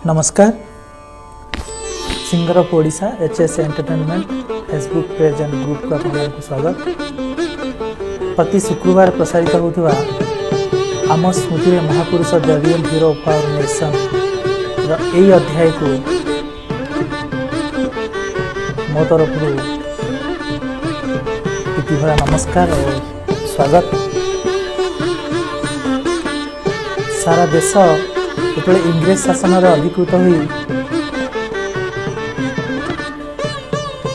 नमस्कार। Singer of Odisha HS entertainment Facebook page and group को आपको स्वागत। प्रति शुक्रवार प्रसारित होता आम स्मृति महापुरुष the real hero of our nation यही अध्याय को मो तरफ भरा नमस्कार और स्वागत। सारा देश जो इंग्रेज शासन अधिकृत हुई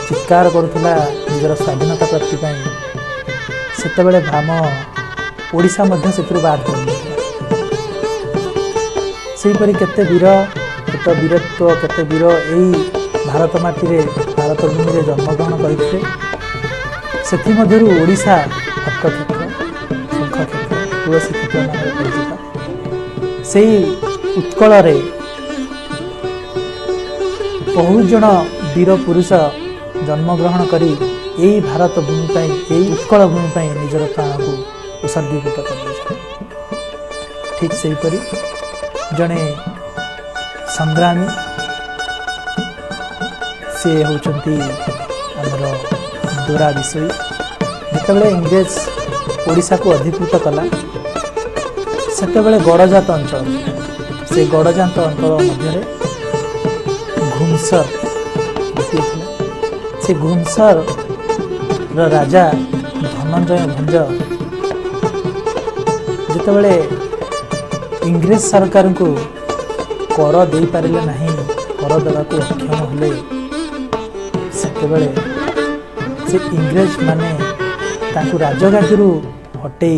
चित्कार करुला निजर स्वाधीनता प्राप्ति से आम ओडिशा से बाहर करपरी केते वीर केते वीरत्व केते वीर यही भारत माटी रे भारत भूमि रे जन्मग्रहण करते ओडिशा हस्तक्षेत्र शंखक्षेत्र तुलसी क्षेत्र नाम परिचित से उत्कल रे बहुत जन वीर पुरुष जन्मग्रहण करी यही भारत भूमि यही उत्कल भूमि निजर प्राण को उत्सर्गीकृत कर ठीक से परी जड़े संग्रामी से होचंती आमर दोरा विषय जिते इंग्रेज ओडिशा को अधिकृत कला से गड़जात अंचल से गड़जात अंचल मध्य घुमसर गोटे से घुमसर राजा धनंजय भंज जितेबले इंग्रेज सरकार को कर दे पारे नहीं कर देवा को अक्षम हेले से इंग्रेज माने राजगादी हटे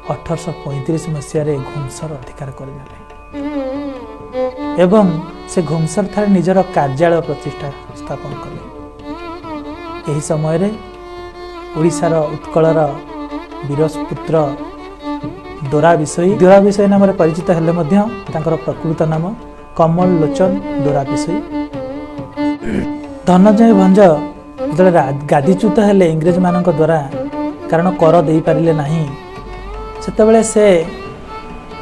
1835 मसीह घुमसर अधिकार करने एवं से घुमसर ठारे निजर कार्यालय प्रतिष्ठा स्थापन कले। यही समय ओडिशार उत्कलर वीरपुत्र दोरा विषय नाम परिचित हेले प्रकृत नाम कमल लोचन दोरा विषय। धनंजय भंज जो गादीच्युत हेले इंग्रेज मान द्वारा कारण कर दे पारे नहीं सेतेबेले से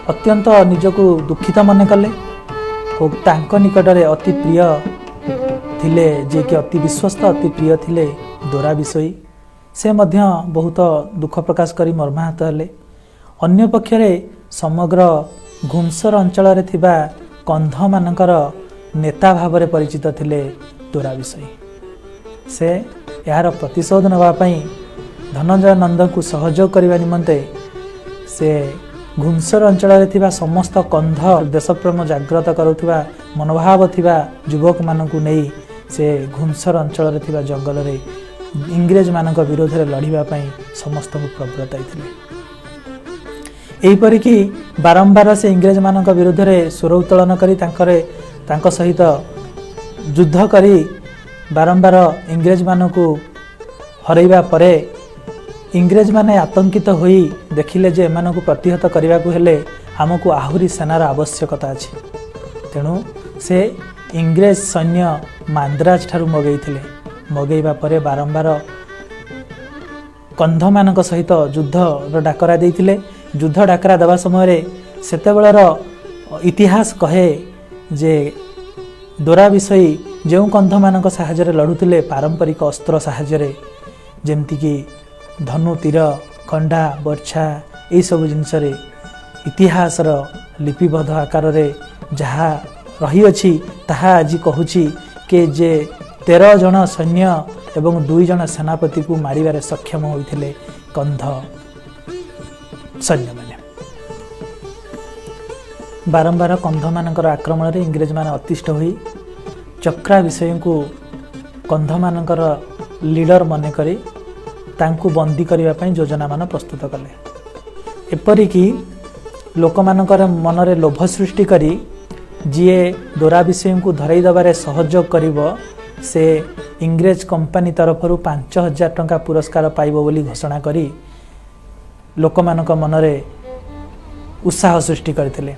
अत्यंत निजको दुखित मन कले और तांको निकटरे अति प्रिय थिले जे कि अति विश्वस्त अति प्रिय थिले दोरा विषय से मध्य बहुत दुख प्रकाश करी मर्माहत हेले। अन्य पक्षरे समग्र घुमसर अंचल रे थिबा कंध मानकर नेता भाव परिचित थिले दोरा विषय। से यार प्रतिशोध नवा पई धनंजय नंद को सहयोग करने निमंते से घुमसर अंचल रे समस्त कंध देशप्रेम जागृत करुवा मनोभाव थिबा युवक मानकु नहीं से घुमसर अंचल रे जंगल रे इंग्रेज मानक विरोध में लड़िबा पई समस्त को प्रव्रताई एहीपरि कि बारंबार से इंग्रेज मानक विरोध में स्वर उत्तोलन करी तांको सहित युद्ध करी बारंबार इंग्रेज मानकु हरैबा परे इंग्रेज माने आतंकित होई देखिले जे एमानकु प्रतिहत करने को हेले आमको आहुरी सेनार आवश्यकता अछि। तेणु से इंग्रेज सैन्य मांद्राज ठारू मगैबा परे बारंबार कंध मानक सहित युद्ध डाकरा देइथिले। युद्ध डाकरा देवा समय सेतेबेलर इतिहास कहे जे दोरा विषय जो कंध मानक साहाय्य लड़ुतिले पारंपरिक अस्त्र साहाय्य जेमती कि धनु तीर खंडा बर्छा यही सब जिनस इतिहास लिपिबद्ध आकार जहाँ रही अछि ताहा आज कहूची के जे 13 जन सैन्य एवं 2 जन सेनापति को मारिबारे सक्षम होइथिले कंध सैन्य माने। बारंबार कंध मानकर आक्रमण रे इंग्रेज माने अतिष्ठ होई चक्रा विषय को कंध मानकर लीडर मन करी तांकु बंदी करने ପାଇଁ योजना मान प्रस्तुत कले। एपरिकी लोक मानकर मनरे लोभ सृष्टि करी जीए दोरा विषय को धरई दबारे सहयोग करिवो से इंग्रेज कंपनी तरफ 5000 टंका पुरस्कार पाइबो बोली घोषणा करी लोक मानक मनरे उत्साह सृष्टि करथिले।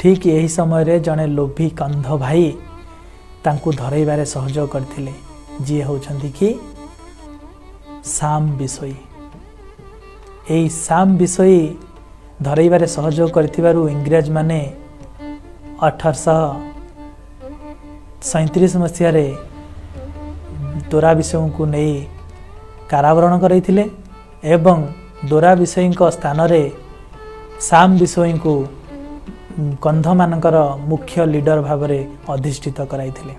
ठीक यही समय जड़े लोभी कंध भाई तांकु धरईबारे सहयोग करथिले जी होचंती कि साम विषय। यही साम विषय धरईबारे सहयोग करथिबारु इंग्रेज माने 1837 मसीह दोरा विषय को नहीं कारावरण करते एवं दोरा विषय स्थान रे साम विषय को कंध मानकर मुख्य लीडर भाव में अधिष्ठित कराइथिले।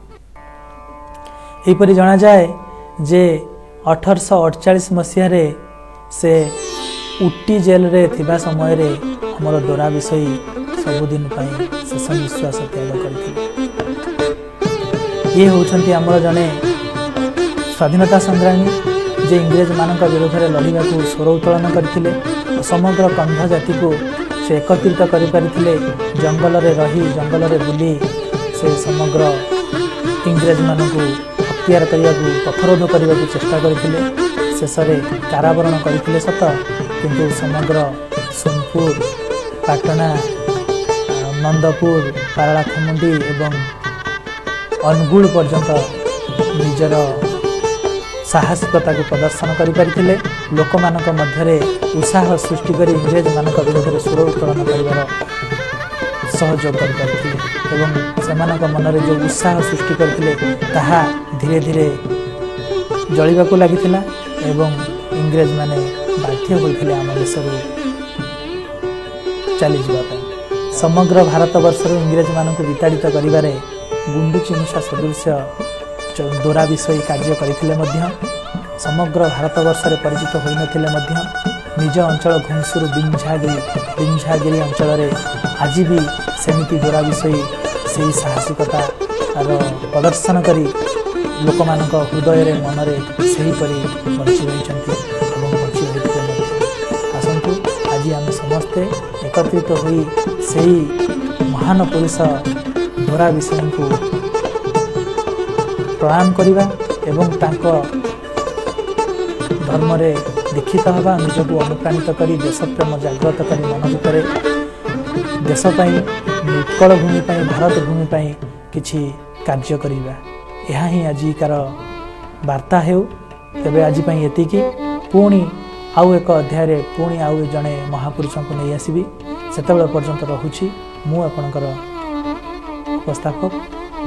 एपरि जना जाए जे 1848 मसीह से उटी जेल रे थिबा समय रे हमर दोरा विषय सबुदिन शेष निश्वास त्याग करथिले। ये होउछंती हमर जने स्वाधीनता संग्रामी जे इंग्रेज मानक विरोध में लड़िया स्वर उत्तोलन करथिले। समग्र कंध जाति को से एकत्रित करिपारिथिले। जंगल रे रही जंगल रे बुली से समग्र इंग्रेज मानक अख्तियार करने पथरोध करने को चेष्टा करथिले। शेष में कारावरण करथिले सत, किंतु समग्र सोनपुर, पाटना, नंदपुर, पारलाखेमुंडी एवं अनुगुल पर्यंत निजर साहसिकता को प्रदर्शन करिपारिथिले। लोक मानक मध्यरे उत्साह सृष्टि करी इंग्रेज मानक विरोध में स्वर उत्तोलन कर सहयोग करिपारिथिले एवं सेमानक मनरे जो उत्साह सृष्टि करथिले ताहा धीरे धीरे जलिबाकू लागिथिला एवं इंग्रेज माने बाध्य होइथिले आम देशरू चली जावा ପାଇଁ। समग्र भारत वर्षर इंग्रेज मानक विताड़ित करिबारे गुंडुची मूषा सदृश दोरा विषय कार्य करथिले मध्य समग्र भारत वर्ष रे परिचित होई नथिले मध्य निज अंचल घुमसुर बिंझागिरी अंचल रे आज भी सेमिति दोरा विषय से साहसिकता प्रदर्शन करी लोक मानक हृदय रे मन रे सही परी बंची रहिचंती एवं बंची रहिथिले मध्य। आसंतु आज आम समस्ते एकत्रित होई सही महान पुरुष दोरा विषय को प्रणाम करवा एवं तांको धर्म रे दीक्षित हवा निजक अनुप्राणित करी देश प्रेम जागृत करी मन भर देश उत्कल भूमि भारत भूमि किछि कार्य करिबा। यह ही आजिकार वार्ता हेउ। तेबे आज एतिकी पुणी आउ एक अध्याय पुणी आउ जड़े महापुरुष को नहीं आसबि। सेतबेले पर्यंत रहुछि मु आपणकर उपस्थापक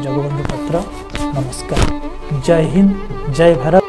जगबंधु पत्र। नमस्कार। जय हिंद, जय भारत।